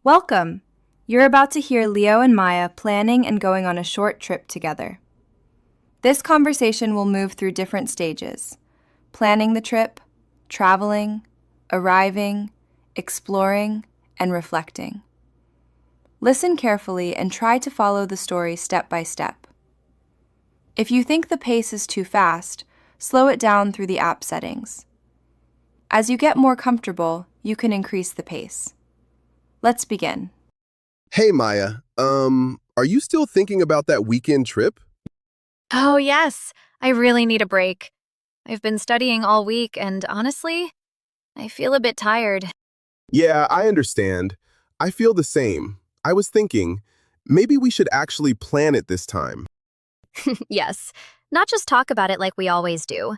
Welcome! You're about to hear Leo and Maya planning and going on a short trip together. This conversation will move through different stages: planning the trip, traveling, arriving, exploring, and reflecting. Listen carefully and try to follow the story step by step. If you think the pace is too fast, slow it down through the app settings. As you get more comfortable, you can increase the pace. Let's begin. Hey Maya, are you still thinking about that weekend trip? Oh, yes. I really need a break. I've been studying all week, and honestly, I feel a bit tired. Yeah, I understand. I feel the same. I was thinking, maybe we should actually plan it this time. Yes, not just talk about it like we always do.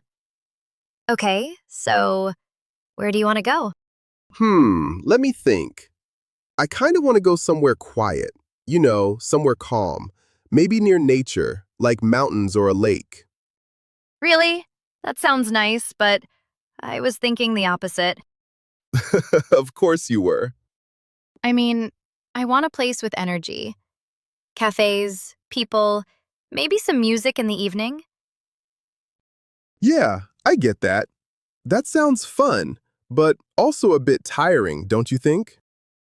Okay, so where do you want to go? Let me think. I kind of want to go somewhere quiet, somewhere calm, maybe near nature, like mountains or a lake. Really? That sounds nice, but I was thinking the opposite. Of course you were. I mean, I want a place with energy. Cafes, people, maybe some music in the evening. Yeah, I get that. That sounds fun, but also a bit tiring, don't you think?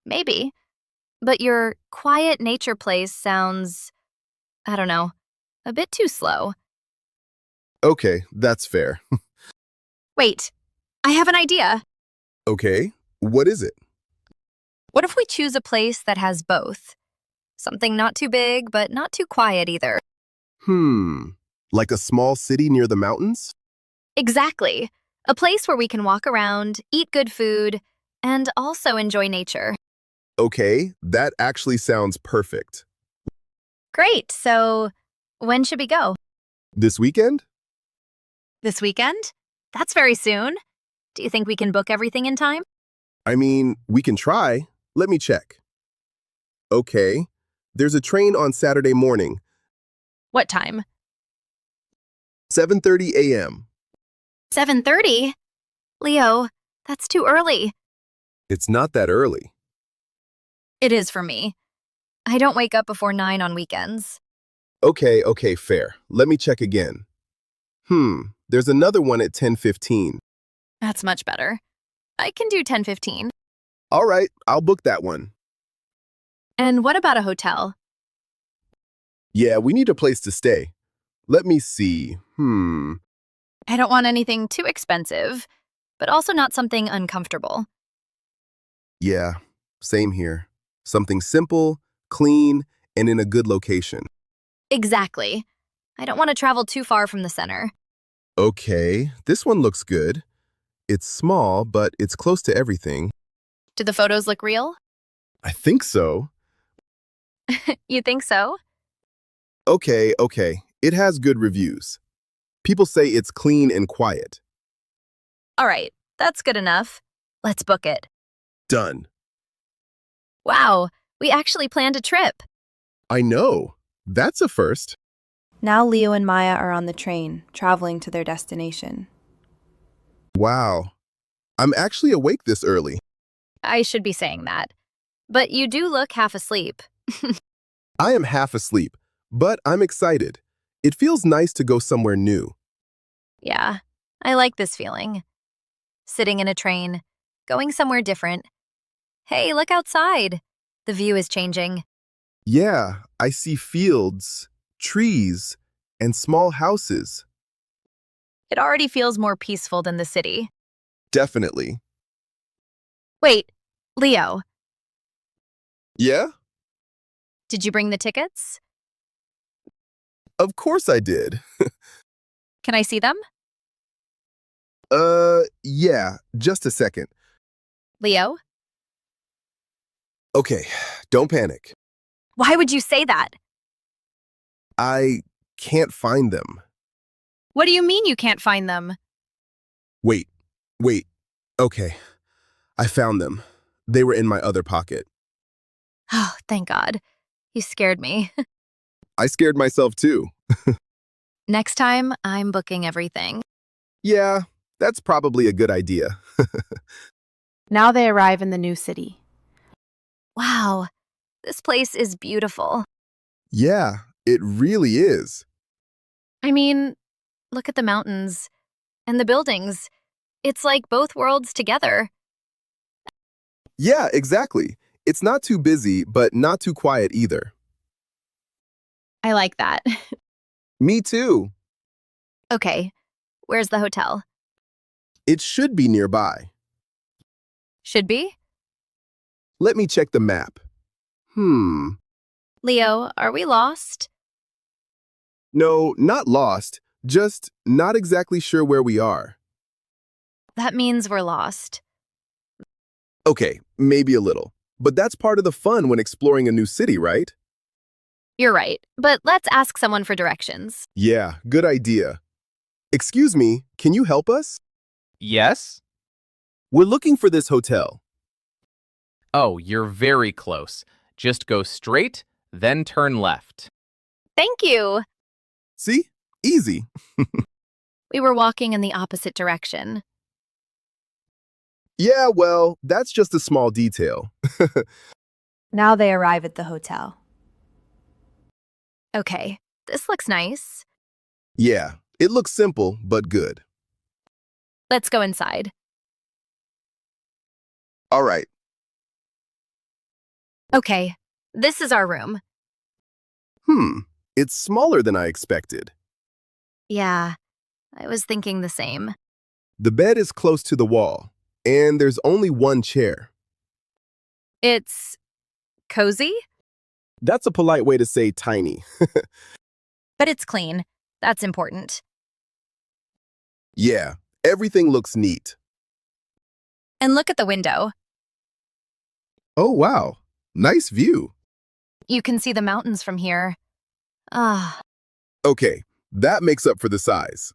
Maybe. But your quiet nature place sounds, I don't know, a bit too slow. Okay, that's fair. Wait, I have an idea. Okay, what is it? What if we choose a place that has both? Something not too big, but not too quiet either. Hmm, like a small city near the mountains? Exactly. A place where we can walk around, eat good food, and also enjoy nature. Okay, that actually sounds perfect. Great. So, when should we go? This weekend? This weekend? That's very soon. Do you think we can book everything in time? I mean, we can try. Let me check. Okay, there's a train on Saturday morning, What time? 7:30 a.m. 7:30? Leo, that's too early. It's not that early. It is for me. I don't wake up before 9 on weekends. Okay, fair. Let me check again. There's another one at 10:15. That's much better. I can do 10:15. All right, I'll book that one. And what about a hotel? Yeah, we need a place to stay. Let me see. I don't want anything too expensive, but also not something uncomfortable. Yeah, same here. Something simple, clean, and in a good location. Exactly. I don't want to travel too far from the center. Okay, this one looks good. It's small, but it's close to everything. Do the photos look real? I think so. You think so? Okay. It has good reviews. People say it's clean and quiet. All right, that's good enough. Let's book it. Done. Wow, we actually planned a trip. I know. That's a first. Now Leo and Maya are on the train, traveling to their destination. Wow. I'm actually awake this early. I should be saying that. But you do look half asleep. I am half asleep, but I'm excited. It feels nice to go somewhere new. Yeah, I like this feeling. Sitting in a train, going somewhere different. Hey, look outside. The view is changing. Yeah, I see fields, trees, and small houses. It already feels more peaceful than the city. Definitely. Wait, Leo, Yeah? did you bring the tickets? Of course I did. Can I see them? Yeah, just a second. Leo, Okay, don't panic. why would you say that? I can't find them. What do you mean you can't find them? Wait. Okay, I found them. They were in my other pocket. Oh, thank God. You scared me. I scared myself too. Next time, I'm booking everything. Yeah, that's probably a good idea. Now they arrive in the new city. Wow, this place is beautiful. Yeah, it really is. I mean, look at the mountains and the buildings. It's like both worlds together. Yeah, exactly. It's not too busy, but not too quiet either. I like that. Me too. Okay, where's the hotel? It should be nearby. Should be? Let me check the map. Hmm. Leo, are we lost? No, not lost. Just not exactly sure where we are. That means we're lost. Okay, maybe a little. But that's part of the fun when exploring a new city, right? You're right, but let's ask someone for directions. Yeah, good idea. Excuse me, can you help us? Yes? We're looking for this hotel. Oh, you're very close. Just go straight, then turn left. Thank you. See? Easy. We were walking in the opposite direction. Yeah, well, that's just a small detail. Now they arrive at the hotel. Okay, this looks nice. Yeah, it looks simple, but good. Let's go inside. All right. Okay, this is our room. It's smaller than I expected. Yeah, I was thinking the same. The bed is close to the wall, and there's only one chair. It's cozy, That's a polite way to say tiny. but it's clean. That's important. Yeah, everything looks neat. And look at the window. Oh, wow. Nice view. You can see the mountains from here. Ah, Okay, that makes up for the size.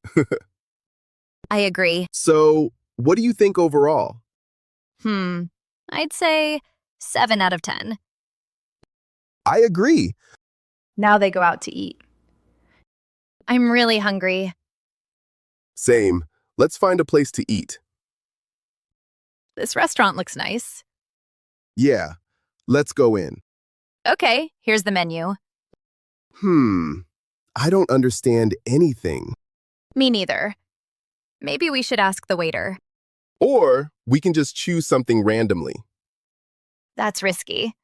I agree. So, what do you think overall? I'd say 7 out of 10. I agree. Now they go out to eat. I'm really hungry. Same. Let's find a place to eat. This restaurant looks nice. Yeah, let's go in. Okay, here's the menu. I don't understand anything. Me neither. Maybe we should ask the waiter. Or we can just choose something randomly. That's risky.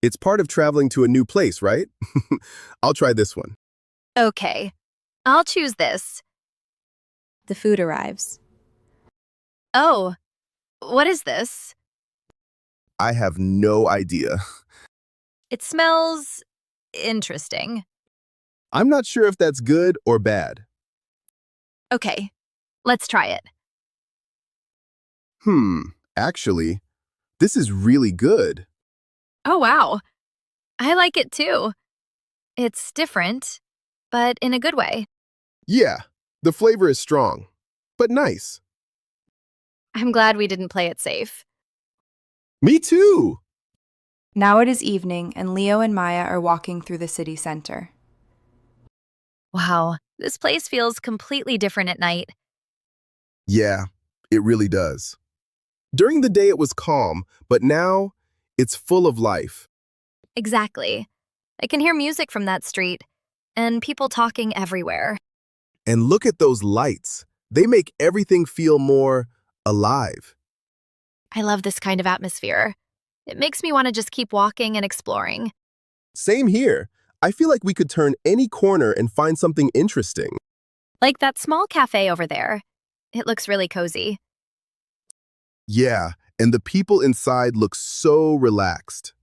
It's part of traveling to a new place, right? I'll try this one. Okay, I'll choose this. The food arrives. Oh, what is this? I have no idea. It smells interesting. I'm not sure if that's good or bad. Okay, let's try it. Actually, this is really good. Oh, wow. I like it too. It's different, but in a good way. Yeah, the flavor is strong, but nice. I'm glad we didn't play it safe. Me too. Now it is evening, and Leo and Maya are walking through the city center. Wow, this place feels completely different at night. Yeah, it really does. During the day it was calm, but now it's full of life. Exactly. I can hear music from that street, and people talking everywhere. And look at those lights. They make everything feel more alive. I love this kind of atmosphere. It makes me want to just keep walking and exploring. Same here. I feel like we could turn any corner and find something interesting. Like that small cafe over there. It looks really cozy. Yeah, and the people inside look so relaxed.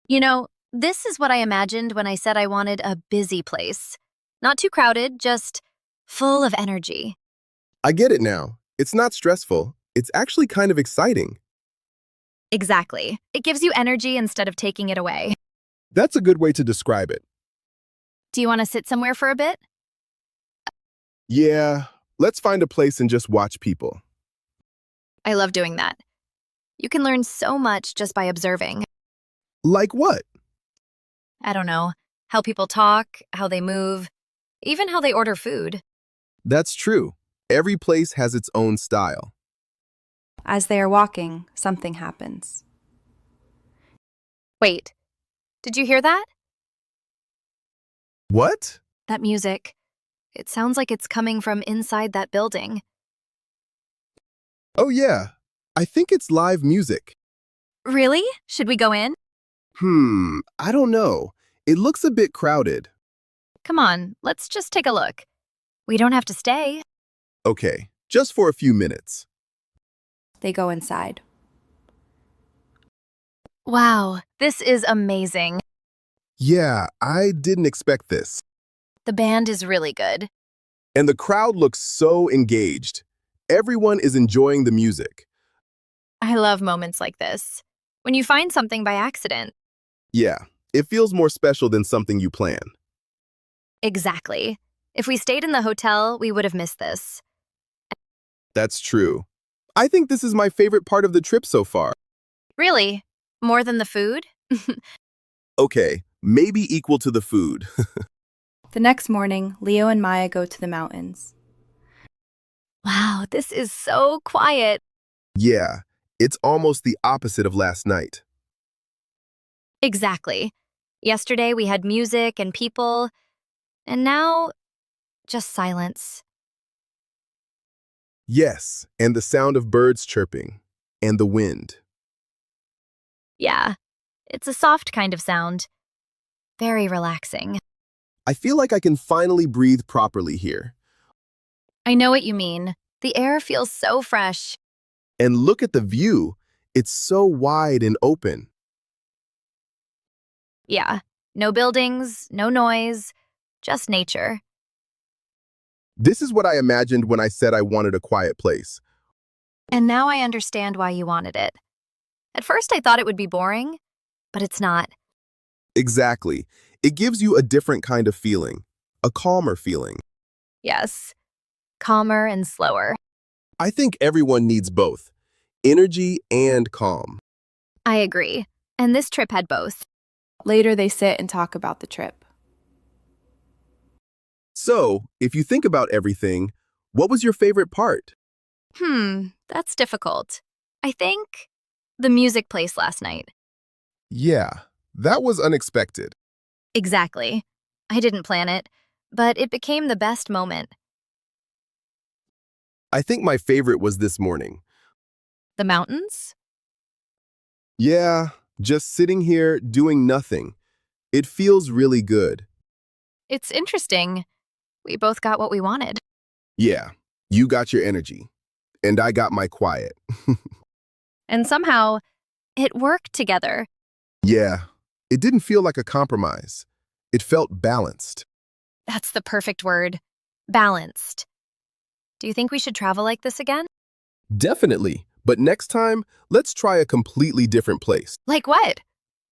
You know, this is what I imagined when I said I wanted a busy place. Not too crowded, just full of energy. I get it now. It's not stressful. It's actually kind of exciting. Exactly. It gives you energy instead of taking it away. That's a good way to describe it. Do you want to sit somewhere for a bit? Yeah, let's find a place and just watch people. I love doing that. You can learn so much just by observing. Like what? I don't know, how people talk, how they move, even how they order food. That's true. Every place has its own style. As they are walking, something happens. Wait, did you hear that? What? That music. It sounds like it's coming from inside that building. Oh yeah, I think it's live music. Really? Should we go in? I don't know. It looks a bit crowded. Come on, let's just take a look. We don't have to stay. Okay, just for a few minutes. They go inside. Wow, this is amazing. Yeah, I didn't expect this. The band is really good. And the crowd looks so engaged. Everyone is enjoying the music. I love moments like this. When you find something by accident. Yeah, it feels more special than something you plan. Exactly. If we stayed in the hotel, we would have missed this. That's true. I think this is my favorite part of the trip so far. Really? More than the food? Okay, maybe equal to the food. The next morning, Leo and Maya go to the mountains. Wow, this is so quiet. Yeah, it's almost the opposite of last night. Exactly. Yesterday we had music and people, and now just silence. Yes, and the sound of birds chirping, and the wind. Yeah, it's a soft kind of sound. Very relaxing. I feel like I can finally breathe properly here. I know what you mean. The air feels so fresh. And look at the view. It's so wide and open. Yeah, no buildings, no noise, just nature. This is what I imagined when I said I wanted a quiet place. And now I understand why you wanted it. At first I thought it would be boring, but it's not. Exactly. It gives you a different kind of feeling, a calmer feeling. Yes, calmer and slower. I think everyone needs both, energy and calm. I agree. And this trip had both. Later, they sit and talk about the trip. So, if you think about everything, what was your favorite part? That's difficult. I think the music place last night. Yeah, that was unexpected. Exactly. I didn't plan it, but it became the best moment. I think my favorite was this morning. The mountains? Yeah, just sitting here doing nothing. It feels really good. It's interesting. We both got what we wanted. Yeah, you got your energy, and I got my quiet. And somehow, it worked together. Yeah, it didn't feel like a compromise. It felt balanced. That's the perfect word. Balanced. Do you think we should travel like this again? Definitely, but next time, let's try a completely different place. Like what?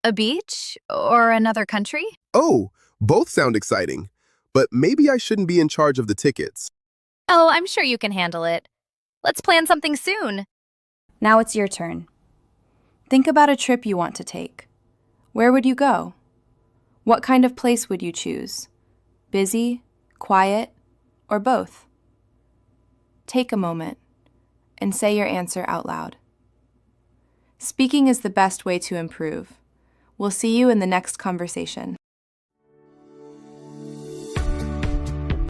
A beach? Or another country? Oh, both sound exciting, but maybe I shouldn't be in charge of the tickets. Oh, I'm sure you can handle it. Let's plan something soon. Now it's your turn. Think about a trip you want to take. Where would you go? What kind of place would you choose? Busy, quiet, or both? Take a moment and say your answer out loud. Speaking is the best way to improve. We'll see you in the next conversation.